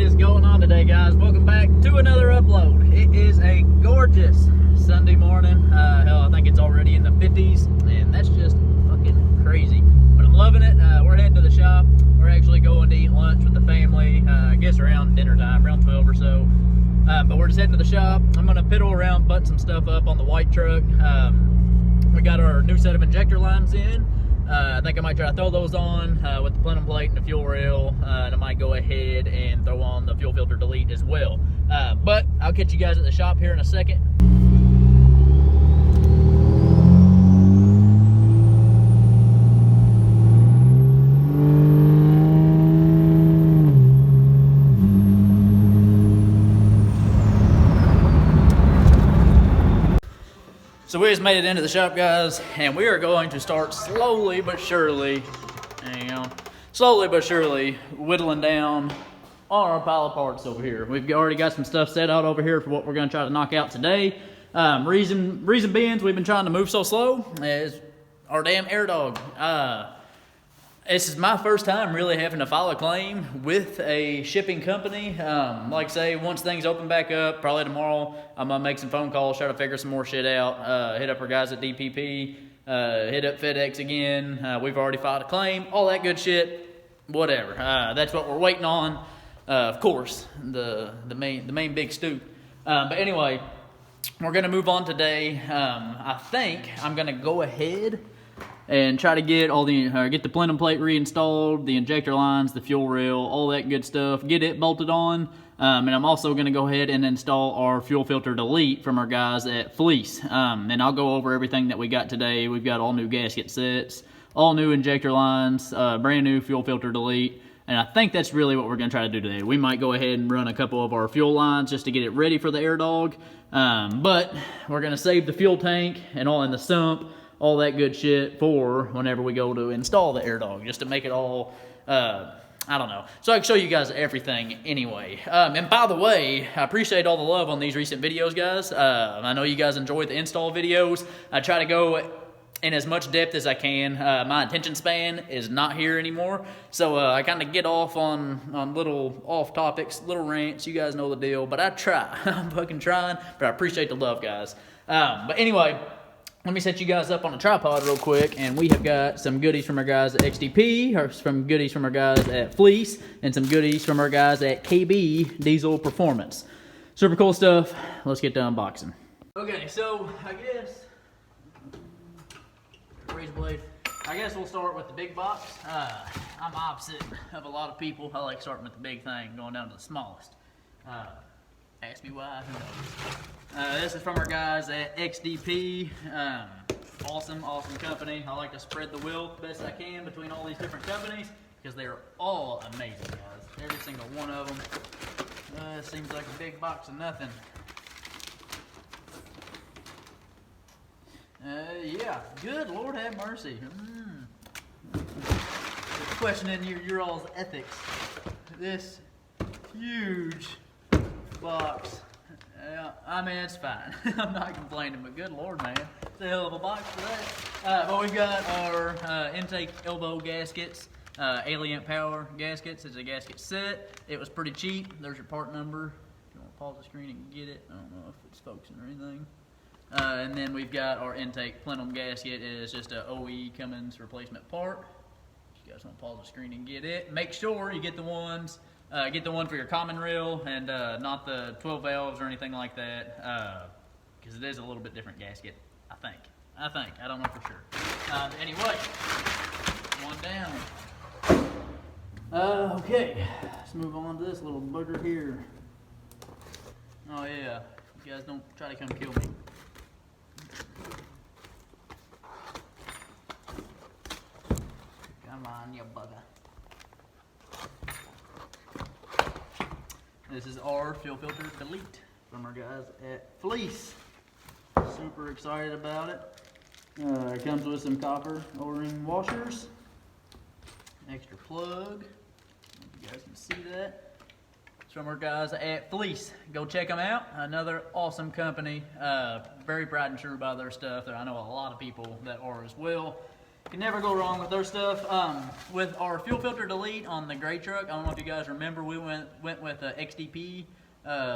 is going on today, guys? Welcome back to another upload. It is a gorgeous Sunday morning. Hell, I think it's already in the 50s, and that's just fucking crazy. But I'm loving it. We're heading to the shop. We're actually going to eat lunch with the family, I guess around dinner time, around 12 or so. But we're just heading to the shop. I'm going to piddle around, button some stuff up on the white truck. We got our new set of injector lines in. I think I might try to throw those on with the plenum plate and the fuel rail, and I might go ahead and throw on the fuel filter delete as well. But I'll catch you guys at the shop here in a second. So we just made it into the shop, guys, and we are going to start slowly but surely, whittling down on our pile of parts over here. We've already got some stuff set out over here for what we're going to try to knock out today. Reason being we've been trying to move so slow is our damn air dog. This is my first time really having to file a claim with a shipping company. Like I say, once things open back up, probably tomorrow, I'm going to make some phone calls, try to figure some more shit out. Hit up our guys at DPP, hit up FedEx again. We've already filed a claim, all that good shit, whatever. That's what we're waiting on. Of course, the main big stoop. But anyway, we're going to move on today. I think I'm going to go ahead and try to get get the plenum plate reinstalled, the injector lines, the fuel rail, all that good stuff, get it bolted on. And I'm also going to go ahead and install our fuel filter delete from our guys at Fleece. And I'll go over everything that we got today. We've got all new gasket sets, all new injector lines, brand new fuel filter delete. And I think that's really what we're going to try to do today. We might go ahead and run a couple of our fuel lines just to get it ready for the air dog. But we're going to save the fuel tank and all in the sump, all that good shit for whenever we go to install the air dog, just to make it all, I don't know. So I can show you guys everything anyway. And by the way, I appreciate all the love on these recent videos, guys. I know you guys enjoy the install videos. I try to go in as much depth as I can. My attention span is not here anymore, so I kind of get off on little off topics, little rants. You guys know the deal, but I try. I'm fucking trying, but I appreciate the love, guys. But anyway, let me set you guys up on a tripod real quick, and we have got some goodies from our guys at XDP, or some goodies from our guys at Fleece, and some goodies from our guys at KB Diesel Performance. Super cool stuff. Let's get to unboxing. Okay, so I guess razor blade. I guess we'll start with the big box. I'm opposite of a lot of people. I like starting with the big thing, going down to the smallest. Ask me why, who knows. This is from our guys at XDP. Awesome company. I like to spread the wealth best I can between all these different companies because they are all amazing, guys. Every single one of them. Seems like a big box of nothing. Yeah, good Lord have mercy. Questioning your all's ethics. This huge box. Yeah, I mean, it's fine. I'm not complaining, but good Lord, man. It's a hell of a box for that. But we've got our intake elbow gaskets, Alien Power gaskets. It's a gasket set. It was pretty cheap. There's your part number. If you want to pause the screen and get it. I don't know if it's focusing or anything. And then we've got our intake plenum gasket. It is just a OE Cummins replacement part. If you guys want to pause the screen and get it, make sure you get the ones. Get the one for your common reel and not the 12 valves or anything like that, because it is a little bit different gasket, I think. I don't know for sure. Anyway, one down. Okay, let's move on to this little bugger here. Oh yeah, you guys don't try to come kill me. Come on, you bugger. This is our fuel filter delete from our guys at Fleece. Super excited about it. It comes with some copper O-ring washers, extra plug. If you guys can see that. It's from our guys at Fleece. Go check them out. Another awesome company. Very proud and true by their stuff. I know a lot of people that are as well. Can never go wrong with their stuff. With our fuel filter delete on the gray truck, I don't know if you guys remember, we went with a XDP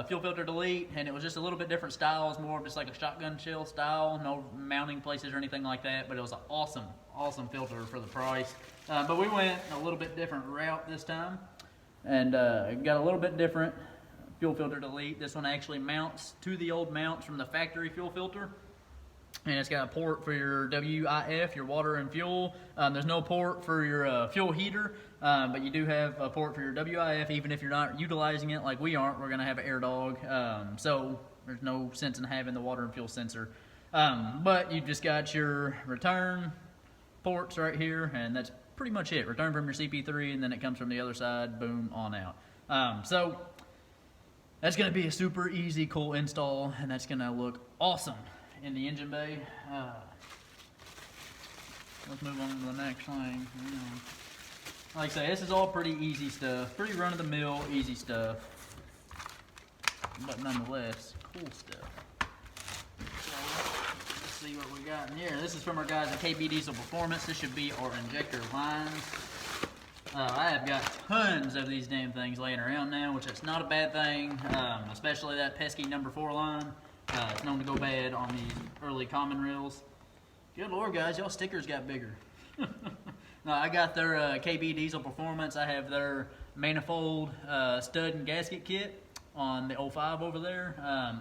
fuel filter delete, and it was just a little bit different style. It was more of just like a shotgun shell style, no mounting places or anything like that, but it was an awesome filter for the price. But we went a little bit different route this time, and got a little bit different fuel filter delete. This one actually mounts to the old mounts from the factory fuel filter. And it's got a port for your WIF, your water and fuel. There's no port for your fuel heater, but you do have a port for your WIF. Even if you're not utilizing it like we aren't, we're gonna have an air dog. So there's no sense in having the water and fuel sensor. But you just got your return ports right here, and that's pretty much it. Return from your CP3, and then it comes from the other side, boom, on out. So that's gonna be a super easy, cool install, and that's gonna look awesome in the engine bay. Let's move on to the next thing. Like I say, this is all pretty easy stuff, pretty run-of-the-mill, easy stuff, but nonetheless, cool stuff. So, let's see what we got in here. This is from our guys at KB Diesel Performance. This should be our injector lines. I have got tons of these damn things laying around now, which is not a bad thing, especially that pesky number 4 line. It's known to go bad on these early common rails. Good Lord, guys, y'all stickers got bigger. No, I got their KB Diesel Performance. I have their manifold stud and gasket kit on the 05 over there.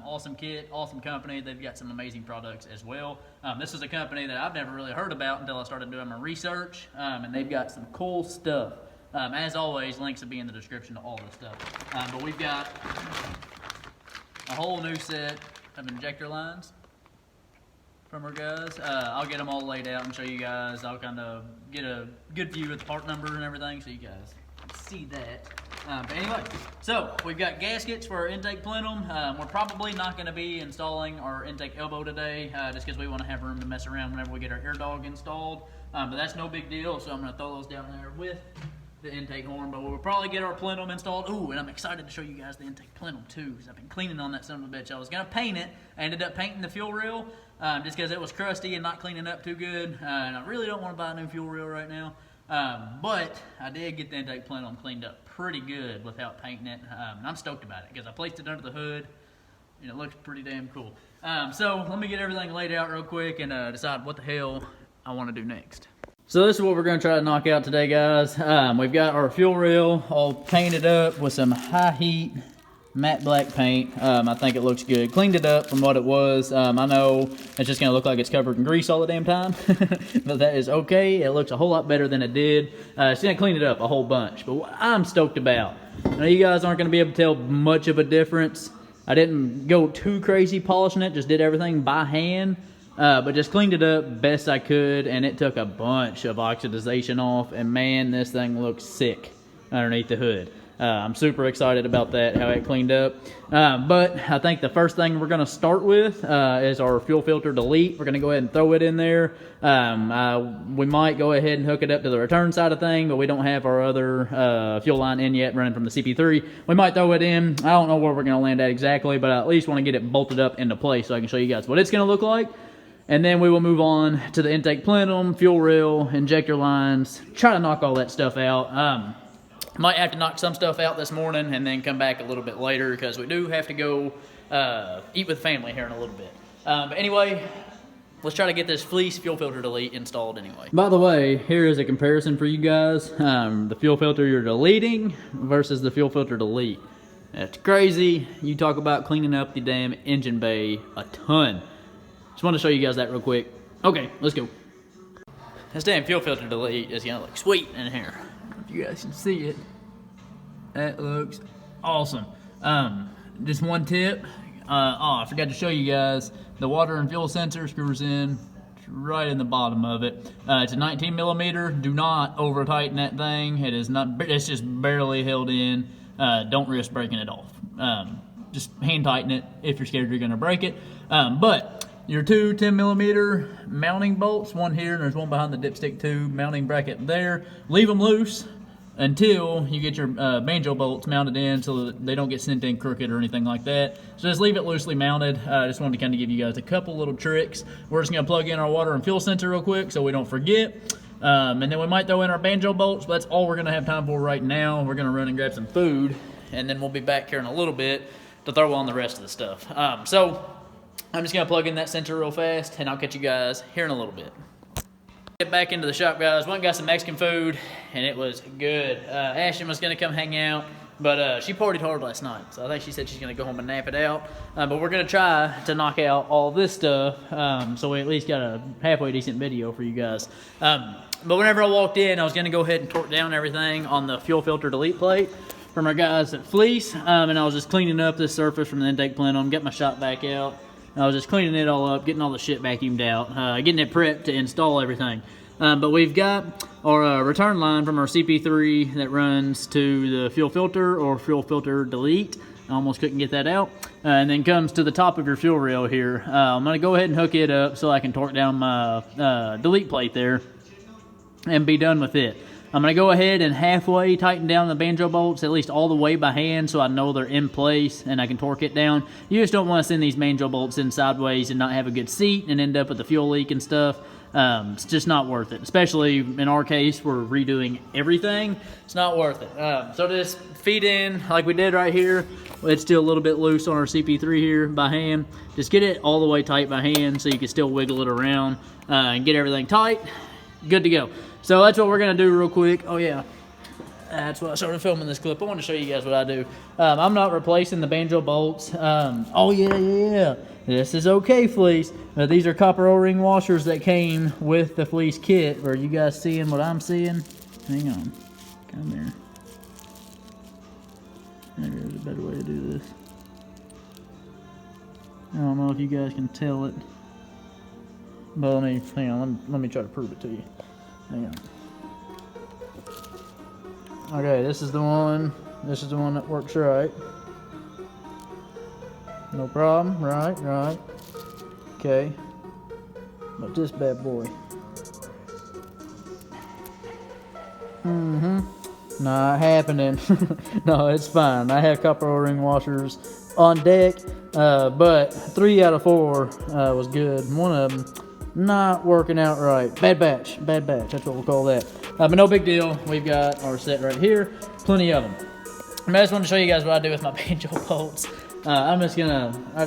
Awesome kit, awesome company. They've got some amazing products as well. This is a company that I've never really heard about until I started doing my research, and they've got some cool stuff. As always, links will be in the description to all this stuff. But we've got a whole new set of injector lines from our guys. I'll get them all laid out and show you guys. I'll kind of get a good view of the part number and everything so you guys can see that. But anyway, so we've got gaskets for our intake plenum. We're probably not going to be installing our intake elbow today, just because we want to have room to mess around whenever we get our air dog installed. But that's no big deal, so I'm going to throw those down there with the intake horn, but we'll probably get our plenum installed. Ooh, and I'm excited to show you guys the intake plenum too, because I've been cleaning on that son of a bitch. I was gonna paint it. I ended up painting the fuel reel just because it was crusty and not cleaning up too good. And I really don't want to buy a new fuel reel right now. But I did get the intake plenum cleaned up pretty good without painting it. And I'm stoked about it because I placed it under the hood and it looks pretty damn cool. So let me get everything laid out real quick and decide what the hell I want to do next. So this is what we're going to try to knock out today, guys. We've got our fuel rail all painted up with some high heat matte black paint. I think it looks good. Cleaned it up from what it was. I know it's just going to look like it's covered in grease all the damn time, but that is okay. It looks a whole lot better than it did. It's going to clean it up a whole bunch, but what I'm stoked about, I know you guys aren't going to be able to tell much of a difference. I didn't go too crazy polishing it, just did everything by hand. But just cleaned it up best I could, and it took a bunch of oxidization off, and man, this thing looks sick underneath the hood. I'm super excited about that, how it cleaned up. But I think the first thing we're going to start with is our fuel filter delete. We're going to go ahead and throw it in there. We might go ahead and hook it up to the return side of thing, but we don't have our other fuel line in yet running from the CP3. We might throw it in. I don't know where we're going to land at exactly, but I at least want to get it bolted up into place so I can show you guys what it's going to look like. And then we will move on to the intake plenum, fuel rail, injector lines, try to knock all that stuff out. Might have to knock some stuff out this morning and then come back a little bit later because we do have to go eat with family here in a little bit. But anyway, let's try to get this fleece fuel filter delete installed anyway. By the way, here is a comparison for you guys. The fuel filter you're deleting versus the fuel filter delete. It's crazy. You talk about cleaning up the damn engine bay a ton. Just want to show you guys that real quick. Okay, let's go. This damn fuel filter delete is gonna look sweet in here. If you guys can see it, that looks awesome. Just one tip. I forgot to show you guys. The water and fuel sensor screws in right in the bottom of it. It's a 19 millimeter. Do not over tighten that thing. It is not. It's just barely held in. Don't risk breaking it off. Just hand tighten it if you're scared you're gonna break it. But your two 10 millimeter mounting bolts, one here and there's one behind the dipstick tube mounting bracket there. Leave them loose. until you get your banjo bolts mounted in so that they don't get sent in crooked or anything like that. So just leave it loosely mounted. I just wanted to kind of give you guys a couple little tricks. We're just going to plug in our water and fuel sensor real quick so we don't forget. And then we might throw in our banjo bolts, but that's all we're going to have time for right now. We're going to run and grab some food, and then we'll be back here in a little bit to throw on the rest of the stuff. So I'm just going to plug in that sensor real fast, and I'll catch you guys here in a little bit. Get back into the shop, guys. Went and got some Mexican food, and it was good. Ashton was going to come hang out, but she partied hard last night, so I think she said she's going to go home and nap it out. But we're going to try to knock out all this stuff, so we at least got a halfway decent video for you guys. But whenever I walked in, I was going to go ahead and torque down everything on the fuel filter delete plate from our guys at Fleece, and I was just cleaning up this surface from the intake plenum, get my shop back out. I was just cleaning it all up, getting all the shit vacuumed out, getting it prepped to install everything. But we've got our return line from our CP3 that runs to the fuel filter or fuel filter delete. I almost couldn't get that out. And then comes to the top of your fuel rail here. I'm going to go ahead and hook it up so I can torque down my delete plate there and be done with it. I'm going to go ahead and halfway tighten down the banjo bolts, at least all the way by hand, so I know they're in place and I can torque it down. You just don't want to send these banjo bolts in sideways and not have a good seat and end up with a fuel leak and stuff. It's just not worth it, especially in our case, we're redoing everything. It's not worth it. So just feed in like we did right here. It's still a little bit loose on our CP3 here by hand. Just get it all the way tight by hand so you can still wiggle it around and get everything tight. Good to go. So that's what we're going to do real quick. Oh, yeah. That's why I started filming this clip. I want to show you guys what I do. I'm not replacing the banjo bolts. Oh, yeah. This is okay, Fleece. These are copper O-ring washers that came with the Fleece kit. Are you guys seeing what I'm seeing? Hang on. Come here. Maybe there's a better way to do this. I don't know if you guys can tell it. But hang on, let me try to prove it to you. Hang on. Okay, this is the one. This is the one that works right. No problem. Right. Okay. But this bad boy. Not happening. No, it's fine. I have copper O-ring washers on deck, but 3 out of 4 was good. One of them not working out right. Bad batch. That's what we'll call that. But no big deal. We've got our set right here. Plenty of them. I just want to show you guys what I do with my banjo bolts. I just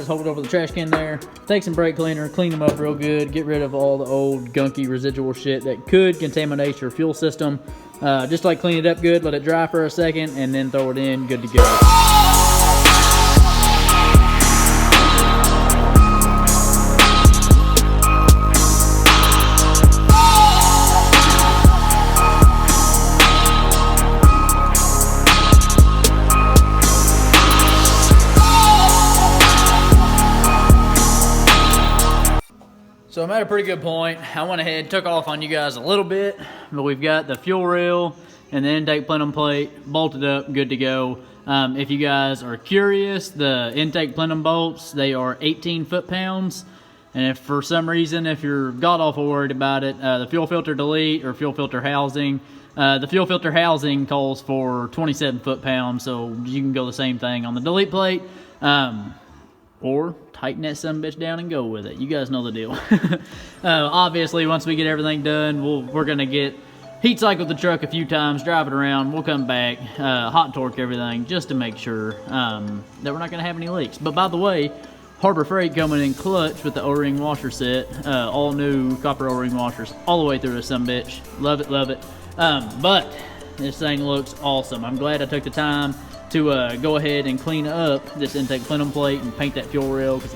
hold it over the trash can there, take some brake cleaner, clean them up real good, get rid of all the old gunky residual shit that could contaminate your fuel system. Just like clean it up good, let it dry for a second, and then throw it in, good to go. So I'm at a pretty good point. I went ahead and took off on you guys a little bit, but we've got the fuel rail and the intake plenum plate bolted up, good to go. If you guys are curious, the intake plenum bolts, they are 18 foot-pounds. And if for some reason, if you're god-awful worried about it, the fuel filter delete or fuel filter housing, the fuel filter housing calls for 27 foot-pounds, so you can go the same thing on the delete plate. Or tighten that sumbitch down and go with it. You guys know the deal. Obviously, once we get everything done, we're going to get heat cycle the truck a few times, drive it around, we'll come back, hot torque everything, just to make sure that we're not going to have any leaks. But by the way, Harbor Freight coming in clutch with the O-ring washer set, all new copper O-ring washers, all the way through the sumbitch. Love it. But this thing looks awesome. I'm glad I took the time to go ahead and clean up this intake plenum plate and paint that fuel rail, because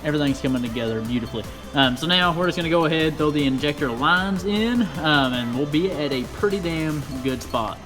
everything's coming together beautifully. So now we're just going to go ahead, throw the injector lines in, and we'll be at a pretty damn good spot.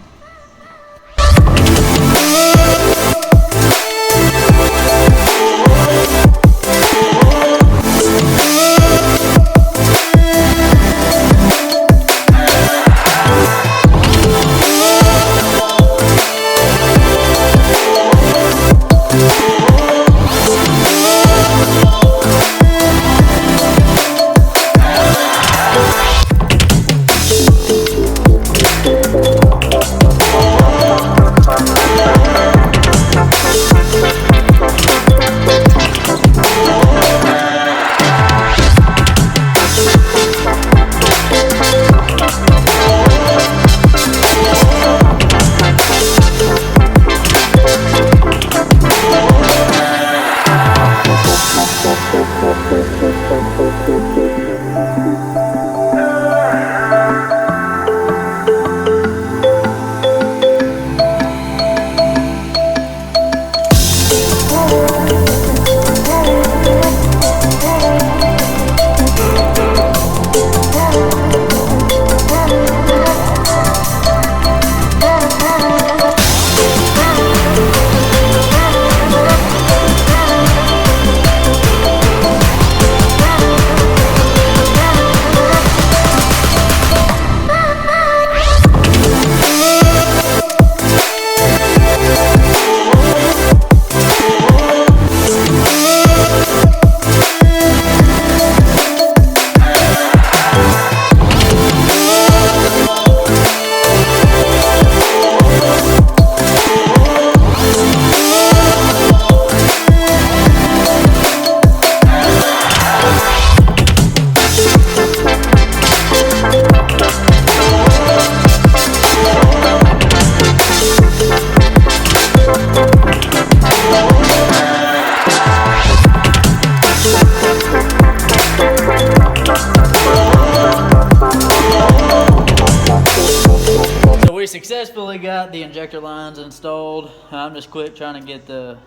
We successfully got the injector lines installed. I'm just quick trying to get the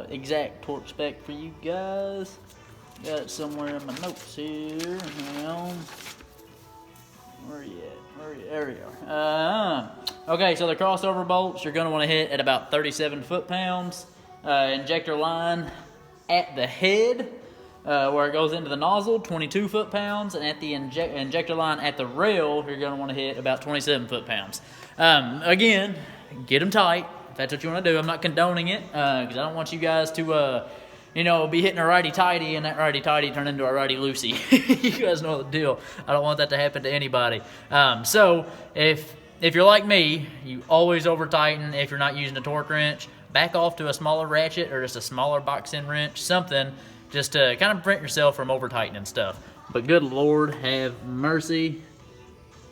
exact torque spec for you guys. Got it somewhere in my notes here. Hang on. Where are you at? There we are. Okay, so the crossover bolts you're going to want to hit at about 37 foot-pounds. Injector line at the head, where it goes into the nozzle, 22 foot-pounds, and at the injector line at the rail, you're going to want to hit about 27 foot-pounds. Again, get them tight if that's what you want to do. I'm not condoning it because I don't want you guys to, be hitting a righty-tighty and that righty-tighty turn into a righty-loosey. You guys know the deal. I don't want that to happen to anybody. So if you're like me, you always over-tighten if you're not using a torque wrench. Back off to a smaller ratchet or just a smaller box-end wrench, something, just to kind of prevent yourself from over-tightening stuff. But good Lord, have mercy.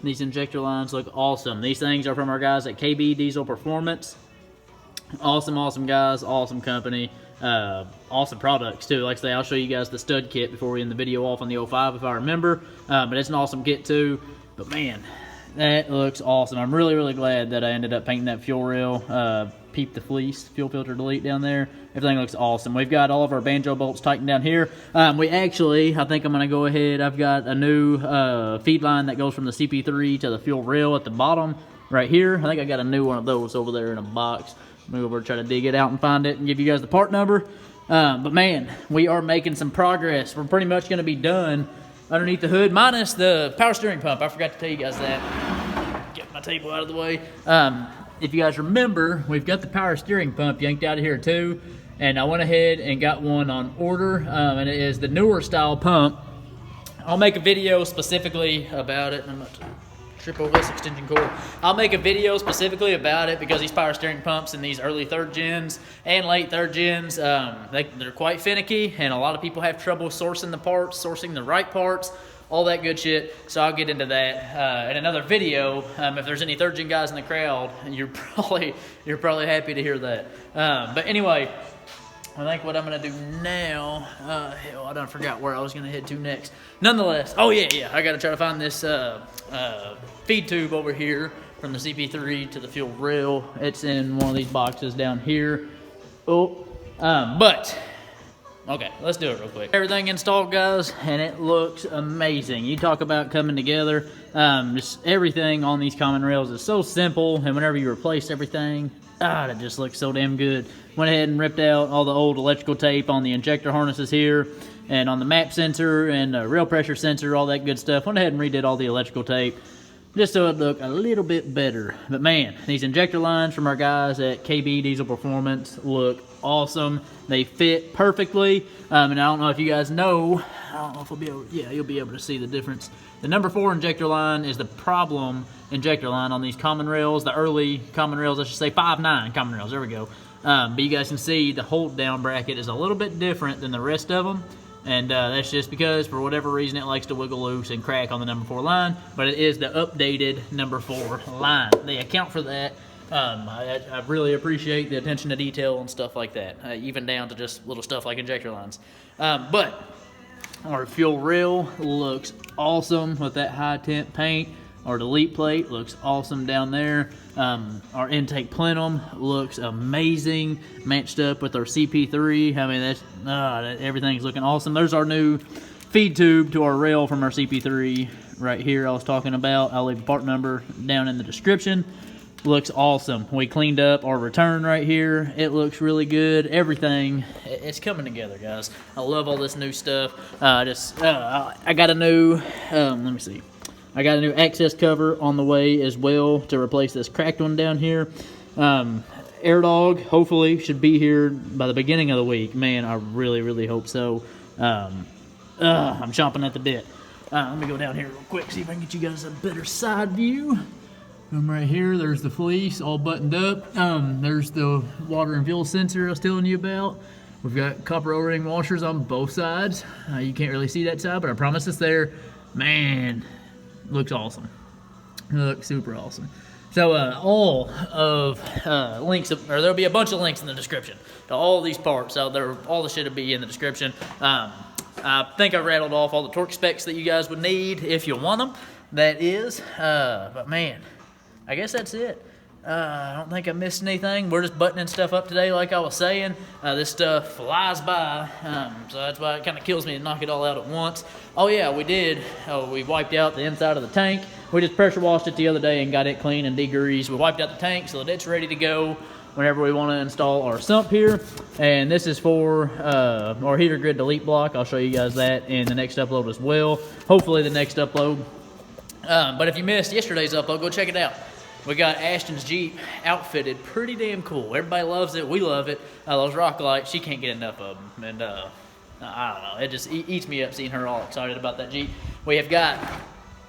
These injector lines look awesome. These things are from our guys at KB Diesel Performance. Awesome, awesome guys, awesome company. Awesome products too. Like I say, I'll show you guys the stud kit before we end the video off on the 05 if I remember. But it's an awesome kit too. But man, that looks awesome. I'm really, really glad that I ended up painting that fuel rail. Peep the fleece, fuel filter delete down there. Everything looks awesome. We've got all of our banjo bolts tightened down here. We actually, I think I'm gonna go ahead, I've got a new feed line that goes from the CP3 to the fuel rail at the bottom right here. I think I got a new one of those over there in a box. I'm gonna go over and try to dig it out and find it and give you guys the part number. But man, we are making some progress. We're pretty much gonna be done underneath the hood, minus the power steering pump. I forgot to tell you guys that. Get my table out of the way. If you guys remember, we've got the power steering pump yanked out of here too, and I went ahead and got one on order, and it is the newer style pump. I'll make a video specifically about it. I'm about to trip over this extension cord. I'll make a video specifically about it because these power steering pumps in these early 3rd gens and late 3rd gens, they're quite finicky, and a lot of people have trouble sourcing the parts, sourcing the right parts, all that good shit. So I'll get into that in another video. If there's any 3rd gen guys in the crowd, you're probably happy to hear that. But anyway, I think what I'm gonna do now, hell, I done forgot where I was gonna head to next. Nonetheless, oh yeah, I gotta try to find this feed tube over here from the CP3 to the fuel rail. It's in one of these boxes down here. Okay, let's do it real quick. Everything installed, guys, and it looks amazing. You talk about coming together. Just everything on these common rails is so simple, and whenever you replace everything, it just looks so damn good. Went ahead and ripped out all the old electrical tape on the injector harnesses here, and on the map sensor and rail pressure sensor, all that good stuff. Went ahead and redid all the electrical tape, just so it looked a little bit better. But man, these injector lines from our guys at KB Diesel Performance look awesome. They fit perfectly, and I don't know if you guys know, I don't know if we'll be able, yeah, you'll be able to see the difference. The number 4 injector line is the problem injector line on these common rails, the early common rails, I should say 5.9 common rails, there we go. But you guys can see the hold down bracket is a little bit different than the rest of them. And that's just because, for whatever reason, it likes to wiggle loose and crack on the number 4 line. But it is the updated number 4 line. They account for that. I really appreciate the attention to detail and stuff like that, even down to just little stuff like injector lines. But our fuel rail looks awesome with that high temp paint. Our delete plate looks awesome down there. Our intake plenum looks amazing, matched up with our CP3. I mean, everything's looking awesome. There's our new feed tube to our rail from our CP3 right here I was talking about. I'll leave the part number down in the description. Looks awesome. We cleaned up our return right here. It looks really good. Everything, it's coming together, guys. I love all this new stuff. I got a new, let me see. I got a new access cover on the way as well to replace this cracked one down here. Air Dog hopefully should be here by the beginning of the week. Man, I really, really hope so. I'm chomping at the bit. Let me go down here real quick, see if I can get you guys a better side view. Right here, there's the fleece all buttoned up. There's the water and fuel sensor I was telling you about. We've got copper O-ring washers on both sides. You can't really see that side, but I promise it's there. Man, looks awesome. Looks super awesome. So all of links, or there'll be a bunch of links in the description to all these parts. So all the shit will be in the description. I think I rattled off all the torque specs that you guys would need if you want them. That is, but man, I guess that's it. I don't think I missed anything. We're just buttoning stuff up today, like I was saying. This stuff flies by, so that's why it kind of kills me to knock it all out at once. Oh yeah, we did. We wiped out the inside of the tank. We just pressure washed it the other day and got it clean and degreased. We wiped out the tank so that it's ready to go whenever we want to install our sump here. And this is for our heater grid delete block. I'll show you guys that in the next upload as well. Hopefully the next upload. But if you missed yesterday's upload, go check it out. We got Ashton's Jeep outfitted pretty damn cool. Everybody loves it. We love it. Those rock lights, she can't get enough of them. And I don't know, it just eats me up seeing her all excited about that Jeep. We have got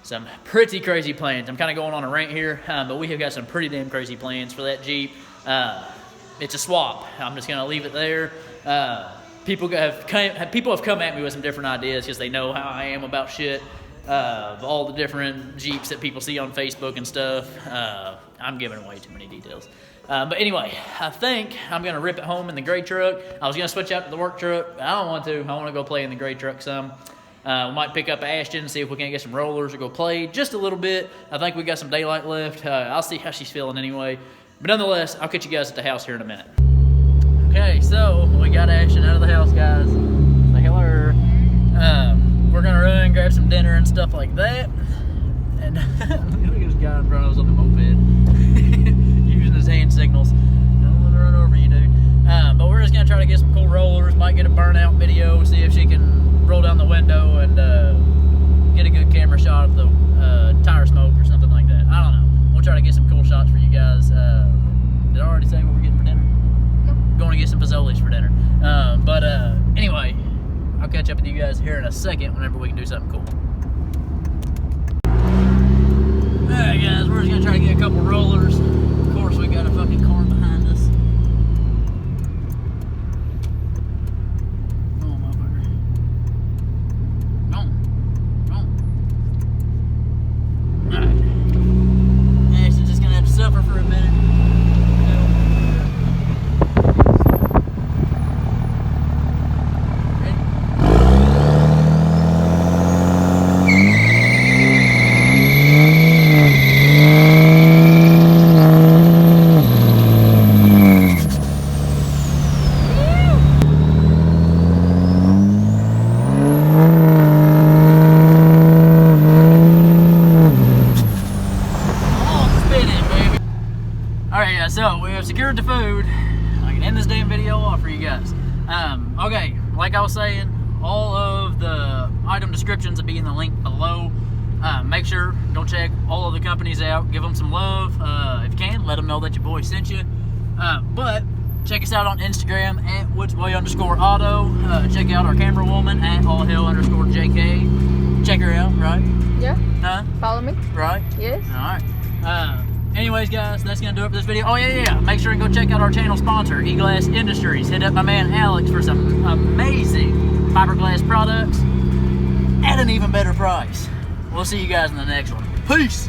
some pretty crazy plans. I'm kind of going on a rant here, but we have got some pretty damn crazy plans for that Jeep. It's a swap. I'm just gonna leave it there. People have come at me with some different ideas because they know how I am about shit. All the different Jeeps that people see on Facebook and stuff. I'm giving away too many details. But anyway, I think I'm going to rip it home in the gray truck. I was going to switch out to the work truck, but I don't want to. I want to go play in the gray truck some. We might pick up Ashton, see if we can't get some rollers or go play just a little bit. I think we got some daylight left. I'll see how she's feeling anyway. But nonetheless, I'll catch you guys at the house here in a minute. Okay, so we got Ashton out of the house, guys. Say hello. We're gonna run, grab some dinner and stuff like that. And look at this guy in front of us on the moped, using his hand signals. Don't let her run over you, dude. But we're just gonna try to get some cool rollers. Might get a burnout video, see if she can roll down the window and get a good camera shot of the tire smoke or something like that. I don't know. We'll try to get some cool shots for you guys. Did I already say what we're getting for dinner? Yep. Going to get some Fazoli's for dinner. Anyway. I'll catch up with you guys here in a second whenever we can do something cool. Alright guys, we're just gonna try to get a couple rollers. Of course we got a fucking car behind us. Come on, motherfucker. Come on. Alright. Ashton's just gonna have to suffer for a minute. So we have secured the food. I can end this damn video off for you guys. Okay, like I was saying, all of the item descriptions will be in the link below. Make sure, go check all of the companies out. Give them some love. If you can, let them know that your boy sent you. But check us out on Instagram at woodsboy_auto. Check out our camera woman at allhell_JK. Check her out, right? Yeah. Huh? Follow me. Right? Yes. Alright. Anyways, guys, that's going to do it for this video. Oh, yeah. Make sure and go check out our channel sponsor, E-Glass Industries. Hit up my man Alex for some amazing fiberglass products at an even better price. We'll see you guys in the next one. Peace!